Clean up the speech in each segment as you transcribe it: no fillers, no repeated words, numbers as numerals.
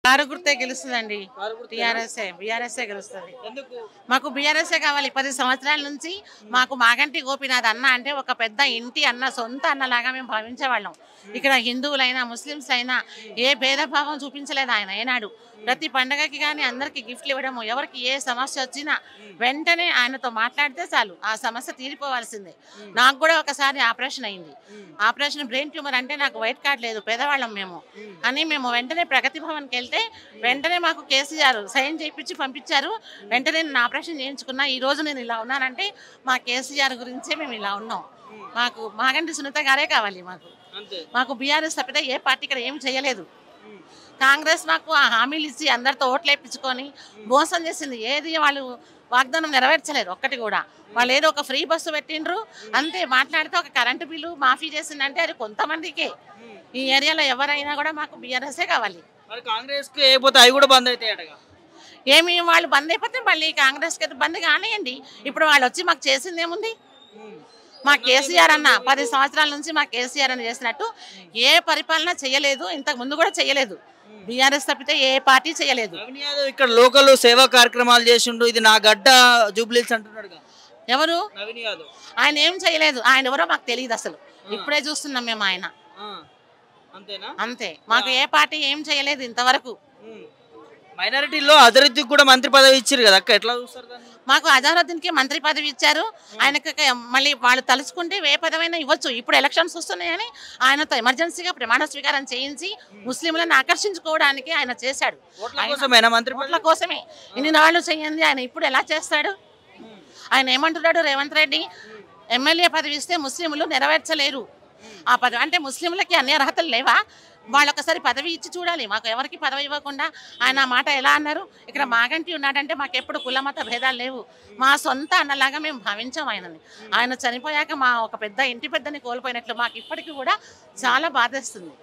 Car గుర్తే గెలుస్తుందండి. బీఆర్ఎస్ఏ గెలుస్తుంది. మాకు బీఆర్ఎస్ఏ కావాలి. 10 సంవత్సరాల నుంచి మాకు మాగంటి గోపీనాథ్ అన్న అంటే ఒక పెద్ద ఇంటి అన్న, సొంత అన్నలాగా మేము భావించేవాళ్ళం. ఇక్కడ హిందువులైనా ముస్లిమ్స్ అయినా ఏ భేదభావం చూపించలేదు ఆయన ఏనాడు. ప్రతి పండగకి కానీ అందరికి గిఫ్ట్లు ఇవ్వడము, ఎవరికి ఏ సమస్య వచ్చినా వెంటనే ఆయనతో మాట్లాడితే చాలు ఆ సమస్య తీరిపోవాల్సిందే. నాకు కూడా ఒకసారి ఆపరేషన్ అయింది. ఆపరేషన్ బ్రెయిన్ ట్యూమర్ అంటే నాకు వైట్ కార్డ్ లేదు, పేదవాళ్ళం మేము అని మేము వెంటనే ప్రగతి భవన్కి వెళ్తే వెంటనే మాకు కేసీఆర్ సైన్ చేయించి పంపించారు. వెంటనే నేను ఆపరేషన్ చేయించుకున్నా. ఈ రోజు నేను ఇలా ఉన్నానంటే మా కేసీఆర్ గురించే మేము ఇలా ఉన్నాం. మాకు మాగంటి సునీత గారే కావాలి. మాకు బీఆర్ఎస్ తప్పితే ఏ పార్టీ ఇక్కడ ఏం చేయలేదు. కాంగ్రెస్ మాకు ఆ హామీలు ఇచ్చి అందరితో ఓట్లు వేయించుకొని మోసం చేసింది. ఏది వాళ్ళు వాగ్దానం నెరవేర్చలేదు ఒక్కటి కూడా. వాళ్ళు ఏదో ఒక ఫ్రీ బస్సు పెట్టిండ్రు అంతే. మాట్లాడితే ఒక కరెంటు బిల్లు మాఫీ చేసిందంటే అది కొంతమందికే. ఈ ఏరియాలో ఎవరైనా కూడా మాకు బీఆర్ఎస్ఏ కావాలి. ఏమి వాళ్ళు బంద్ అయిపోతే మళ్ళీ కాంగ్రెస్కి అయితే బంద్ కానివ్వండి. ఇప్పుడు వాళ్ళు వచ్చి మాకు చేసింది ఏముంది? మా కేసీఆర్ అన్న 10 సంవత్సరాల నుంచి మా కేసీఆర్ అని చేసినట్టు ఏ పరిపాలన చేయలేదు, ఇంతకు ముందు కూడా చేయలేదు. బీఆర్ఎస్ తప్పితే ఏ పార్టీ చేయలేదు. ఇక్కడ లోకల్ సేవా కార్యక్రమాలు చేసిండు. ఇది నా గడ్డ జూబ్లీస్ అంటున్నాడు. ఎవరు? ఆయన ఏం చేయలేదు. ఆయన ఎవరో మాకు తెలియదు అసలు. ఇప్పుడే చూస్తున్నాం మేము ఆయన. అంతే. మాకు ఏ పార్టీ ఏం చేయలేదు ఇంతవరకు. మైనారిటీలో అజరుద్దీన్ కూడా మంత్రి పదవి ఇచ్చారు కదా అక్క, ఎట్లా చూస్తారు? మాకు అజరుద్దీన్కి మంత్రి పదవి ఇచ్చారు. ఆయనకి మళ్ళీ వాళ్ళు తలుచుకుంటే ఏ పదవైనా ఇవ్వచ్చు. ఇప్పుడు ఎలక్షన్స్ వస్తున్నాయని ఆయనతో ఎమర్జెన్సీగా ప్రమాణ స్వీకారం చేయించి ముస్లింలను ఆకర్షించుకోవడానికి ఆయన చేశాడు. ఓట్ల కోసమే ఇన్ని నాళ్ళు చేయండి. ఆయన ఇప్పుడు ఎలా చేస్తాడు? ఆయన ఏమంటున్నాడు రేవంత్ రెడ్డి, ఎమ్మెల్యే పదవి ఇస్తే ముస్లింలు నెరవేర్చలేరు. ఆ పదవి అంటే ముస్లింలకి అన్ని అర్హతలు లేవా? వాళ్ళు ఒకసారి పదవి ఇచ్చి చూడాలి. మాకు ఎవరికి పదవి ఇవ్వకుండా ఆయన మాట ఎలా అన్నారు? ఇక్కడ మాగంటి ఉన్నాడంటే మాకు ఎప్పుడు కులమత భేదాలు లేవు. మా సొంత అన్నలాగా మేము భావించాం ఆయనని. ఆయన చనిపోయాక మా ఒక పెద్ద ఇంటి పెద్దని కోల్పోయినట్లు మాకు ఇప్పటికీ కూడా చాలా బాధేస్తుంది.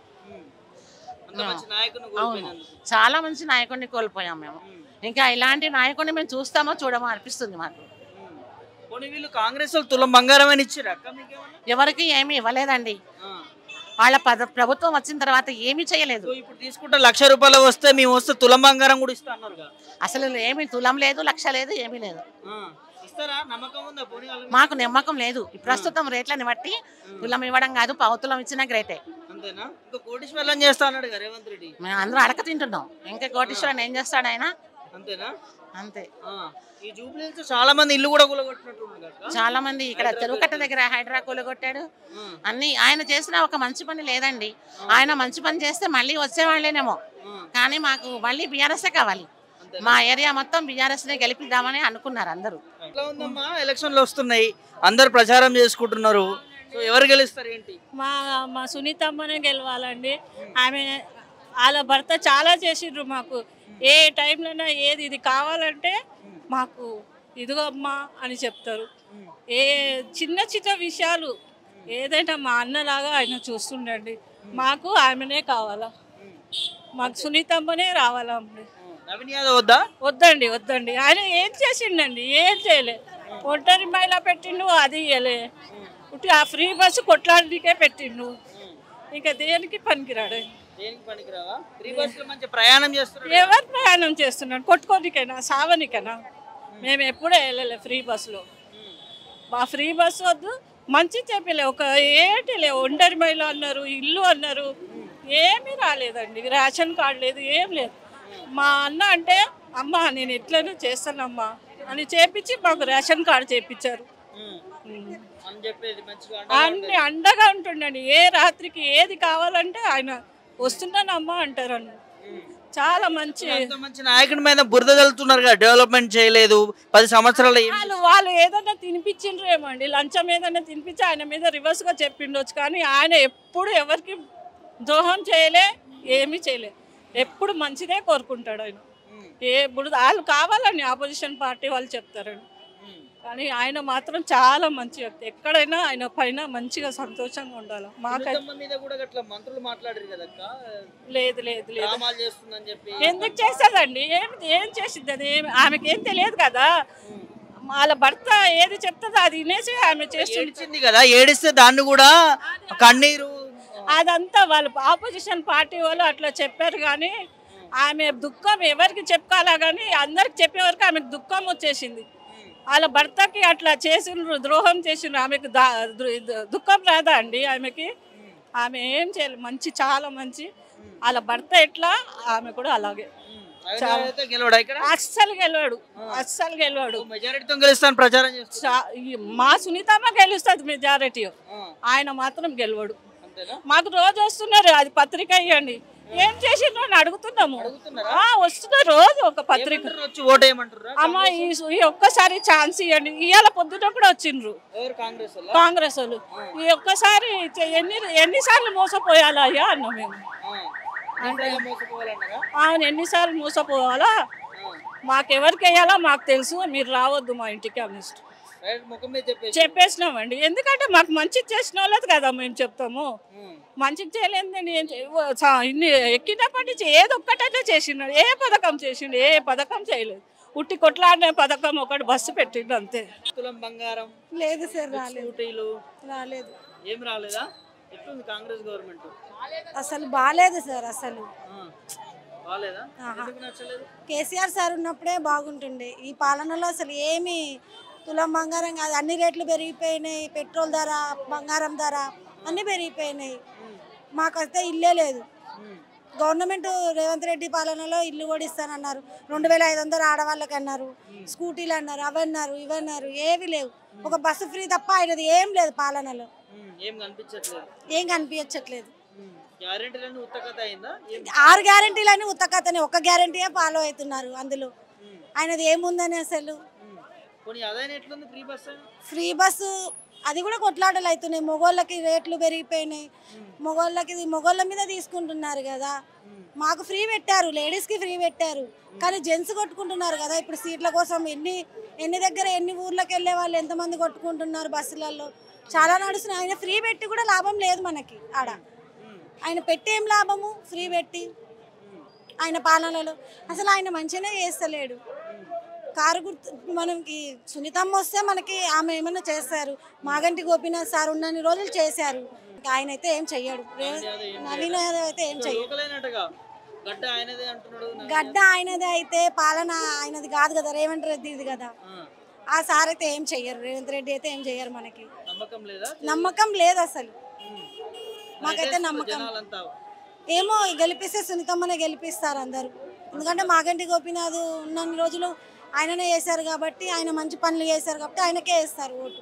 అవును, చాలా మంచి నాయకుడిని కోల్పోయాం మేము. ఇంకా ఇలాంటి నాయకుడిని మేము చూస్తామో చూడమో అనిపిస్తుంది మాకు. కాంగ్రెస్ తులం బంగారం అని ఇచ్చారు. ఎవరికి ఏమీ ఇవ్వలేదండి. వాళ్ళ ప్రభుత్వం వచ్చిన తర్వాత ఏమీ చేయలేదు. ఇప్పుడు తీసుకుంటే 1,00,000 రూపాయలు వస్తే మేము వస్తే తులం బంగారం కూడా ఇస్తా అన్నారు. అసలు ఏమి తులం లేదు, 1,00,000 లేదు, ఏమీ లేదు. మాకు నమ్మకం లేదు. ప్రస్తుతం రేట్లని బట్టి తులం ఇవ్వడం కాదు, పావుతులం ఇచ్చినా గ్రేటే. మేము అందరూ అడక తింటున్నాం. ఇంకా కోటీశ్వరన్ ఏం చేస్తాడు ఆయన? అంతే. చాలా మంది ఇల్లు కూడా కూలగొట్టినట్టు. చాలా మంది ఇక్కడ చెరువుకట్ట దగ్గర హైడ్రా కూలగొట్టాడు. అన్ని ఆయన చేసిన ఒక మంచి పని లేదండి. ఆయన మంచి పని చేస్తే మళ్ళీ వచ్చేవాళ్ళేనేమో, కానీ మాకు మళ్ళీ బీఆర్ఎస్ఏ కావాలి. మా ఏరియా మొత్తం బీఆర్ఎస్ నే గెలిపిద్దామని అనుకున్నారు అందరూ. ఎలక్షన్లు వస్తున్నాయి, అందరు ప్రచారం చేసుకుంటున్నారు. ఎవరు గెలుస్తారు ఏంటి? మా సునీతమ్మనే గెలవాలండి. ఆమె వాళ్ళ భర్త చాలా చేసిండ్రు మాకు. ఏ టైంలోనా ఏది ఇది కావాలంటే మాకు ఇదిగో అమ్మా అని చెప్తారు. ఏ చిన్న చిన్న విషయాలు ఏదైనా మా అన్నలాగా ఆయన చూస్తుండండి. మాకు ఆమెనే కావాలా, మాకు సునీతమ్మనే రావాలా. వద్దండి వద్దండి. ఆయన ఏం చేసిండండి? ఏం చేయలే. ఒంటరి మహిళ పెట్టిండు, అది ఇయ్యలే. ఆ ఫ్రీ బస్సు కొట్లాడికే పెట్టిండు. ఇంకా దేనికి పనికిరాడు. ఎవరు ప్రయాణం చేస్తున్నాడు? కొట్టుకోనికైనా సావనికైనా? మేము ఎప్పుడూ వెళ్ళలే ఫ్రీ బస్సులో. మా ఫ్రీ బస్సు వద్దు, మంచి చెప్పలే. ఒక ఏంటి లే, ఒంటరి మహిళ అన్నారు, ఇల్లు అన్నారు, ఏమీ రాలేదండి. రేషన్ కార్డు లేదు, ఏం లేదు. మా అన్న అంటే అమ్మ నేను ఎట్లనో చేస్తానమ్మా అని చేపించి మాకు రేషన్ కార్డు చేపించారు. అన్ని అండగా ఉంటుండండి. ఏ రాత్రికి ఏది కావాలంటే ఆయన వస్తున్నానమ్మా అంటారండి. చాలా మంచి నాయకుడి మీద బురద చల్లుతున్నారు కదా, డెవలప్మెంట్ చేయలేదు 10 సంవత్సరాలు. వాళ్ళు ఏదైనా తినిపించిండ్రు ఏమో అండి, లంచం ఏదైనా తినిపించి ఆయన మీద రివర్స్గా చెప్పిండొచ్చు. కానీ ఆయన ఎప్పుడు ఎవరికి ద్రోహం చేయలే, ఏమీ చేయలే. ఎప్పుడు మంచిదే కోరుకుంటాడు ఆయన. ఇప్పుడు వాళ్ళు కావాలని ఆపోజిషన్ పార్టీ వాళ్ళు చెప్తారండి, కానీ ఆయన మాత్రం చాలా మంచి వ్యక్తి. ఎక్కడైనా ఆయన పైన మంచిగా సంతోషంగా ఉండాలి. లేదు లేదు లేదు, ఎందుకు చేస్తుందండి? ఏం చేసిద్ది? అది ఆమెకేం తెలియదు కదా. వాళ్ళ భర్త ఏది చెప్తుందో అది వినేసి ఆమె చేస్తుంది కదా. ఏడిస్తే దాన్ని కూడా కన్నీరు అదంతా వాళ్ళు ఆపోజిషన్ పార్టీ వాళ్ళు అట్లా చెప్పారు. కానీ ఆమె దుఃఖం ఎవరికి చెప్పుకోవాలా కానీ అందరికి చెప్పే వరకు ఆమెకు దుఃఖం వచ్చేసింది. వాళ్ళ భర్తకి అట్లా చేసిండ్రు, ద్రోహం చేసిండ్రు, ఆమెకు దుఃఖం రాదా అండి ఆమెకి? ఆమె ఏం చేయలేదు, మంచి, చాలా మంచి. వాళ్ళ భర్త ఎట్లా ఆమె కూడా అలాగే. అస్సలు గెలవాడు, అస్సలు గెలవాడు. మెజారిటీతో గెలుస్తాను ప్రచారం మా సునీతమ్మ గెలుస్తుంది మెజారిటీ, ఆయన మాత్రం గెలవాడు. మాకు రోజు వస్తున్నారు, అది పత్రిక ఇవ్వండి, ఏం చేసిండ్రు అని అడుగుతున్నాము. వస్తున్నారు రోజు ఒక పత్రిక. అమ్మ ఈ ఒక్కసారి ఛాన్స్ ఇవ్వండి. ఇవాళ పొద్దున కూడా వచ్చిండ్రు కాంగ్రెస్ వాళ్ళు. ఈ ఒక్కసారి ఎన్నిసార్లు మోసపోయాలా అయ్యా అన్నాం మేము. అవును, ఎన్నిసార్లు మోసపోవాలా, మాకెవరికి వేయాలా మాకు తెలుసు, మీరు రావద్దు మా ఇంటికి అనిస్ట్ చెప్పేసినామండి. ఎందుకంటే మాకు మంచి చేసిన వాళ్ళది కదా మేము చెప్తాము. మంచిగా చేయలేదండి, ఇన్ని ఎక్కినప్పటి నుంచి ఏదొక్కటైతే చేసిండు, ఏ పథకం చేసిండు, ఏ పథకం చేయలేదు. ఉట్టి కొట్లాడిన పథకం ఒకటి బస్సు పెట్టిండు అంతే. బంగారం లేదు సార్, రాలేదు. ఏం రాలేదా? కాంగ్రెస్ గవర్నమెంట్ అసలు బాగాలేదు సార్, అసలు కేసీఆర్ సార్ ఉన్నప్పుడే బాగుంటుండే. ఈ పాలనలో అసలు ఏమి తులం బంగారం కాదు, అన్ని రేట్లు పెరిగిపోయినాయి. పెట్రోల్ ధర, బంగారం ధర అన్నీ పెరిగిపోయినాయి. మాకైతే ఇల్లే లేదు. గవర్నమెంట్ రేవంత్ రెడ్డి పాలనలో ఇల్లు కూడా ఇస్తానన్నారు. 2500 ఆడవాళ్ళకి అన్నారు, స్కూటీలు అన్నారు, అవన్నారు ఇవన్నారు, ఏవి లేవు. ఒక బస్సు ఫ్రీ తప్ప ఆయనది ఏం లేదు పాలనలో, ఏం కనిపించట్లేదు. 6 గ్యారెంటీలని ఉత్తకథని, ఒక గ్యారెంటీయే ఫాలో అవుతున్నారు. అందులో ఆయనది ఏముందని అసలు. ఫ్రీ బస్సు అది కూడా కొట్లాటలు అవుతున్నాయి. మొగోళ్ళకి రేట్లు పెరిగిపోయినాయి, మొగోళ్ళ మీద తీసుకుంటున్నారు కదా. మాకు ఫ్రీ పెట్టారు, లేడీస్కి ఫ్రీ పెట్టారు, కానీ జెంట్స్ కొట్టుకుంటున్నారు కదా. ఇప్పుడు సీట్ల కోసం ఎన్ని దగ్గర ఎన్ని ఊర్లకు వెళ్ళే వాళ్ళు ఎంతమంది కొట్టుకుంటున్నారు బస్సులలో, చాలా నడుస్తున్నాయి. ఆయన ఫ్రీ పెట్టి కూడా లాభం లేదు మనకి ఆడ. ఆయన పెట్టి ఏం లాభము, ఫ్రీ పెట్టి ఆయన పాలనలో అసలు ఆయన మంచిగానే చేస్తలేడు. కారు గుర్తు మనకి సునీతమ్మ వస్తే మనకి ఆమె ఏమన్నా చేస్తారు. మాగంటి గోపీనాథ్ సార్ ఉన్నన్ని రోజులు చేశారు, ఆయన అయితే ఏం చెయ్యడు. నవీన్ యాదవ్ అయితే ఏం చెయ్యడు. గడ్డ ఆయనదే అయితే పాలన ఆయనది కాదు కదా, రేవంత్ రెడ్డిది కదా. ఆ సార్ అయితే ఏం చెయ్యరు, రేవంత్ రెడ్డి అయితే ఏం చెయ్యరు. మనకి నమ్మకం లేదు అసలు. మాకైతే నమ్మకం ఏమో, గెలిపిస్తే సునీతమ్మనే గెలిపిస్తారు అందరూ. ఎందుకంటే మాగంటి గోపీనాథ్ ఉన్నన్ని రోజులు ఆయననే చేశారు కాబట్టి, ఆయన మంచి పనులు చేశారు కాబట్టి ఆయనకే వేస్తారు ఓటు.